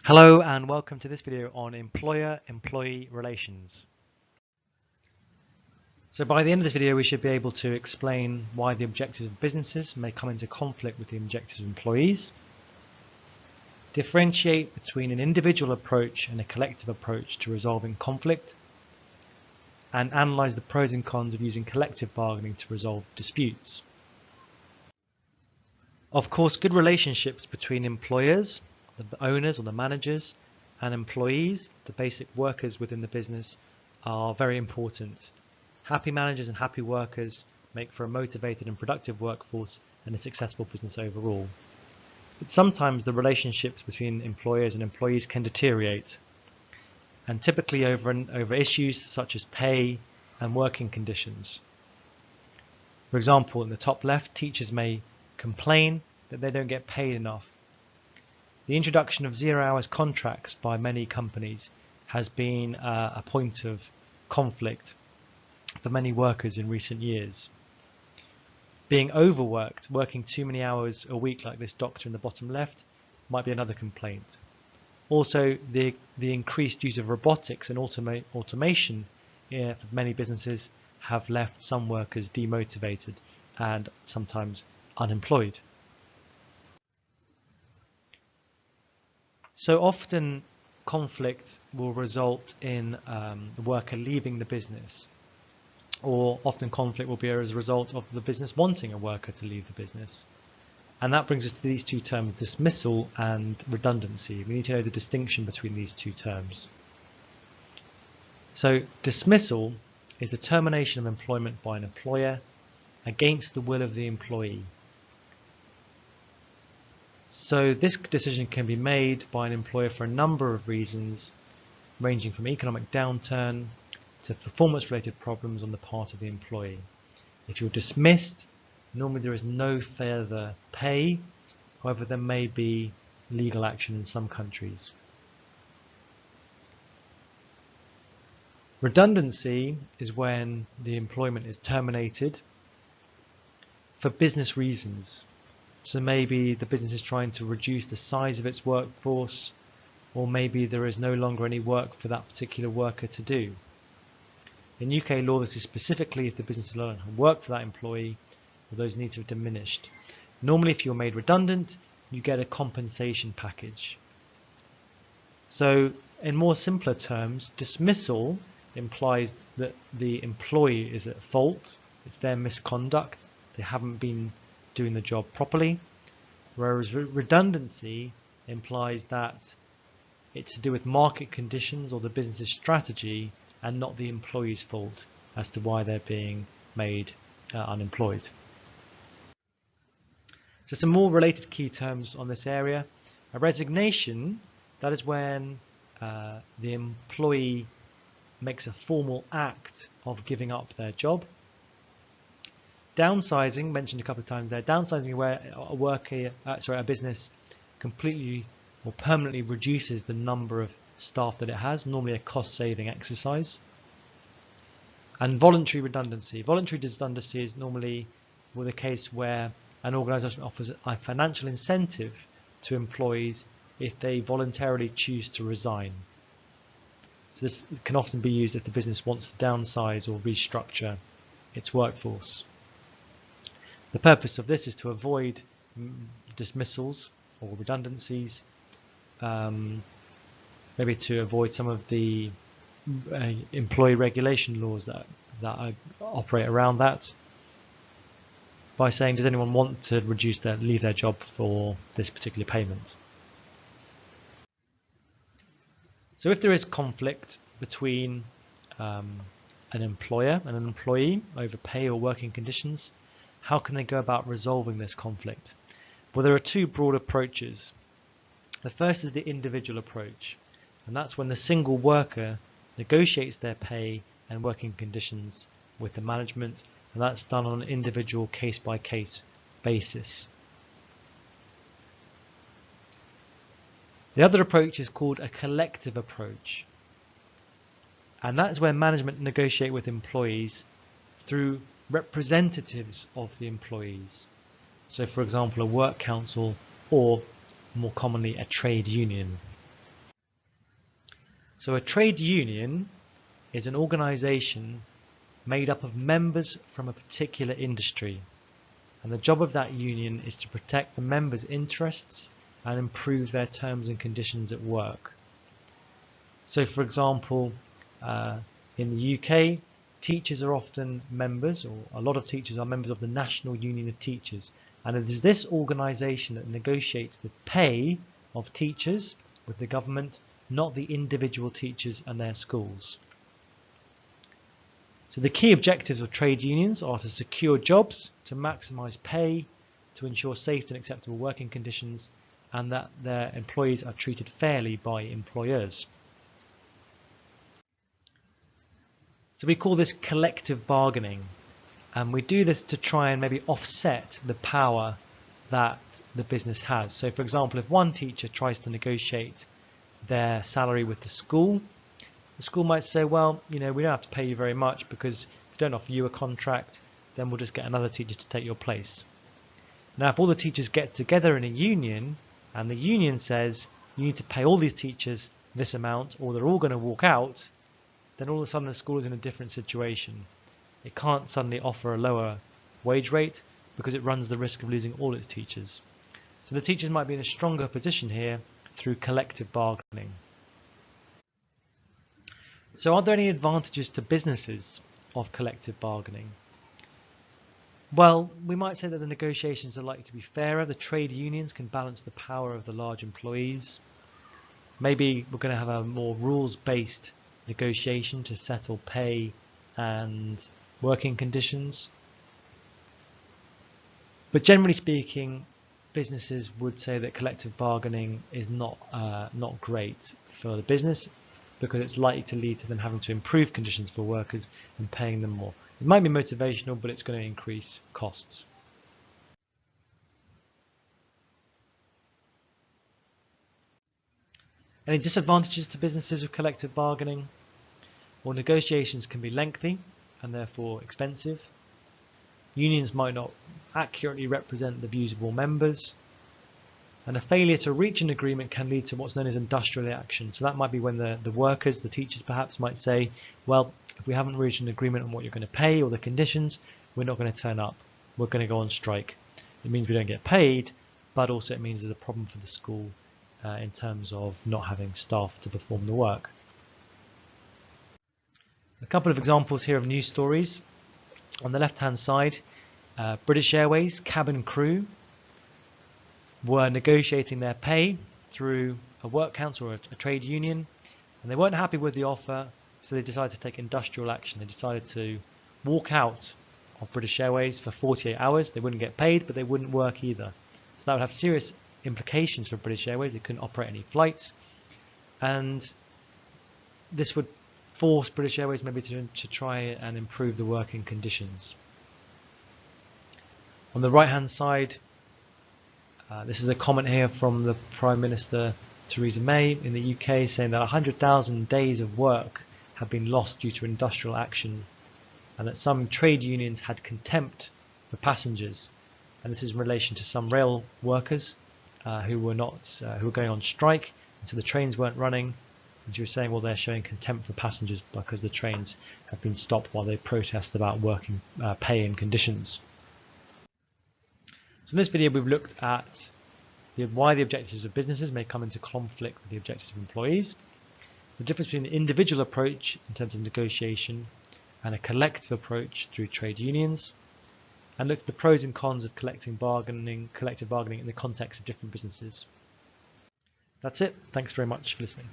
Hello and welcome to this video on employer-employee relations. So by the end of this video we should be able to explain why the objectives of businesses may come into conflict with the objectives of employees, differentiate between an individual approach and a collective approach to resolving conflict, and analyse the pros and cons of using collective bargaining to resolve disputes. Of course, good relationships between employers, the owners or the managers, and employees, the basic workers within the business, are very important. Happy managers and happy workers make for a motivated and productive workforce and a successful business overall. But sometimes the relationships between employers and employees can deteriorate, and typically over issues such as pay and working conditions. For example, in the top left, teachers may complain that they don't get paid enough. The introduction of 0 hours contracts by many companies has been a point of conflict for many workers in recent years. Being overworked, working too many hours a week like this doctor in the bottom left, might be another complaint. Also, the increased use of robotics and automation for many businesses have left some workers demotivated and sometimes unemployed. So often conflict will result in the worker leaving the business, or often conflict will be as a result of the business wanting a worker to leave the business. And that brings us to these two terms, dismissal and redundancy. We need to know the distinction between these two terms. So dismissal is the termination of employment by an employer against the will of the employee. So this decision can be made by an employer for a number of reasons, ranging from economic downturn to performance-related problems on the part of the employee. If you're dismissed, normally there is no further pay. However, there may be legal action in some countries. Redundancy is when the employment is terminated for business reasons. So maybe the business is trying to reduce the size of its workforce, or maybe there is no longer any work for that particular worker to do. In UK law, this is specifically if the business is no longer work for that employee, or those needs have diminished. Normally, if you're made redundant, you get a compensation package. So in more simpler terms, dismissal implies that the employee is at fault, it's their misconduct, they haven't been doing the job properly, whereas redundancy implies that it's to do with market conditions or the business's strategy and not the employee's fault as to why they're being made unemployed. So some more related key terms on this area. A resignation, that is when the employee makes a formal act of giving up their job. Downsizing, mentioned a couple of times there, downsizing where a business completely or permanently reduces the number of staff that it has, normally a cost-saving exercise. And voluntary redundancy. Voluntary redundancy is normally the case where an organisation offers a financial incentive to employees if they voluntarily choose to resign. So this can often be used if the business wants to downsize or restructure its workforce. The purpose of this is to avoid dismissals or redundancies, maybe to avoid some of the employee regulation laws that operate around that, by saying, does anyone want to leave their job for this particular payment? So if there is conflict between an employer and an employee over pay or working conditions, how can they go about resolving this conflict? Well, there are two broad approaches. The first is the individual approach, and that's when the single worker negotiates their pay and working conditions with the management, and that's done on an individual case-by-case basis. The other approach is called a collective approach, and that is where management negotiate with employees through representatives of the employees. So for example, a work council, or more commonly a trade union. So a trade union is an organization made up of members from a particular industry. And the job of that union is to protect the members' interests and improve their terms and conditions at work. So for example, in the UK, teachers are often members, or a lot of teachers are members of the National Union of Teachers. And it is this organisation that negotiates the pay of teachers with the government, not the individual teachers and their schools. So the key objectives of trade unions are to secure jobs, to maximise pay, to ensure safe and acceptable working conditions, and that their employees are treated fairly by employers. So we call this collective bargaining, and we do this to try and maybe offset the power that the business has. So for example, if one teacher tries to negotiate their salary with the school might say, well, we don't have to pay you very much because if we don't offer you a contract, then we'll just get another teacher to take your place. Now, if all the teachers get together in a union and the union says you need to pay all these teachers this amount or they're all going to walk out, then all of a sudden the school is in a different situation. It can't suddenly offer a lower wage rate because it runs the risk of losing all its teachers. So the teachers might be in a stronger position here through collective bargaining. So are there any advantages to businesses of collective bargaining? Well, we might say that the negotiations are likely to be fairer. The trade unions can balance the power of the large employees. Maybe we're going to have a more rules-based negotiation to settle pay and working conditions. But generally speaking, businesses would say that collective bargaining is not great for the business because it's likely to lead to them having to improve conditions for workers and paying them more. It might be motivational, but it's going to increase costs. Any disadvantages to businesses of collective bargaining? Well, negotiations can be lengthy and therefore expensive. Unions might not accurately represent the views of all members. And a failure to reach an agreement can lead to what's known as industrial action. So that might be when the workers, the teachers perhaps, might say, well, if we haven't reached an agreement on what you're going to pay or the conditions, we're not going to turn up. We're going to go on strike. It means we don't get paid, but also it means there's a problem for the school in terms of not having staff to perform the work. A couple of examples here of news stories. On the left-hand side, British Airways cabin crew were negotiating their pay through a work council or a trade union, and they weren't happy with the offer, so they decided to take industrial action. They decided to walk out of British Airways for 48 hours. They wouldn't get paid, but they wouldn't work either. So that would have serious implications for British Airways. They couldn't operate any flights, and this would force British Airways maybe to try and improve the working conditions. On the right-hand side, this is a comment here from the Prime Minister Theresa May in the UK saying that 100,000 days of work have been lost due to industrial action, and that some trade unions had contempt for passengers. And this is in relation to some rail workers who were going on strike, and so the trains weren't running. And she was saying, well, they're showing contempt for passengers because the trains have been stopped while they protest about working pay and conditions. So in this video, we've looked at why the objectives of businesses may come into conflict with the objectives of employees, the difference between an individual approach in terms of negotiation and a collective approach through trade unions, and looked at the pros and cons of collective bargaining in the context of different businesses. That's it. Thanks very much for listening.